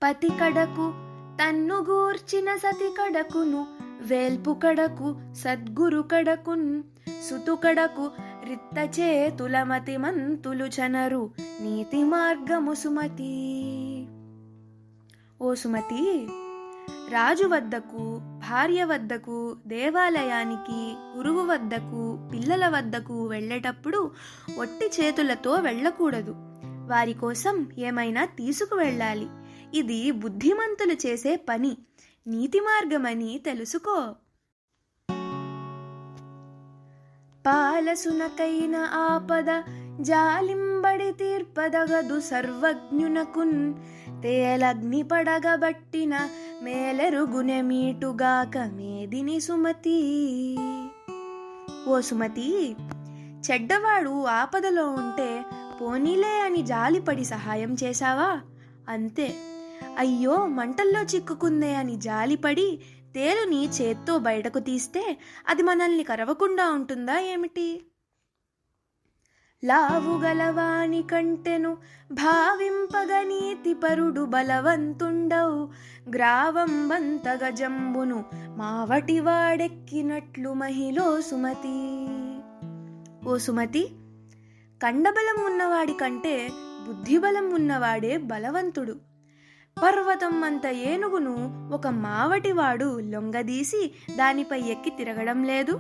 పతి కడకు తన్ను గూర్చిన సతి కడకును, వేల్పు కడకు సద్గురు కడకున్, సుతు కడకు రిత్త చేతుల మతి మంతులు చనరు నీతి మార్గము సుమతి. ఓ సుమతి, రాజు వద్దకు, భార్య వద్దకు, దేవాలయానికి, గురువు వద్దకు, పిల్లల వద్దకు వెళ్ళేటప్పుడు ఒట్టి చేతులతో వెళ్ళకూడదు. వారి కోసం ఏమైనా తీసుకు వెళ్ళాలి. ఇది బుద్ధిమంతులు చేసే పని, నీతి మార్గమని తెలుసుకో. పాలసునకైన ఆపద జాలింబడి తీర్పదగదు సర్వజ్ఞునకున్, తేలగ్ని పడగబట్టిన మేలెరుగునె మీటుగాక మేదిని సుమతి. ఓ సుమతి, చెడ్డవాడు ఆపదలో ఉంటే పోనీలే అని జాలిపడి సహాయం చేశావా? అంతే. అయ్యో మంటల్లో చిక్కుకుందే అని జాలిపడి తేలుని చేత్తో బయటకు తీస్తే అది మనల్ని కరవకుండా ఉంటుందా ఏమిటి? లావుగలవాని కంటెను భావింపగ నీతిపరుడు బలవంతుండవు, గ్రావం బంతగ జంబును మావటి వాడెక్కినట్లు మహిళో సుమతి. ఓ సుమతి, కండబలం ఉన్నవాడి కంటే బుద్ధిబలం ఉన్నవాడే బలవంతుడు. పర్వతం అంత ఏనుగును ఒక మావటివాడు లొంగదీసి దానిపై ఎక్కి తిరగడం లేదు.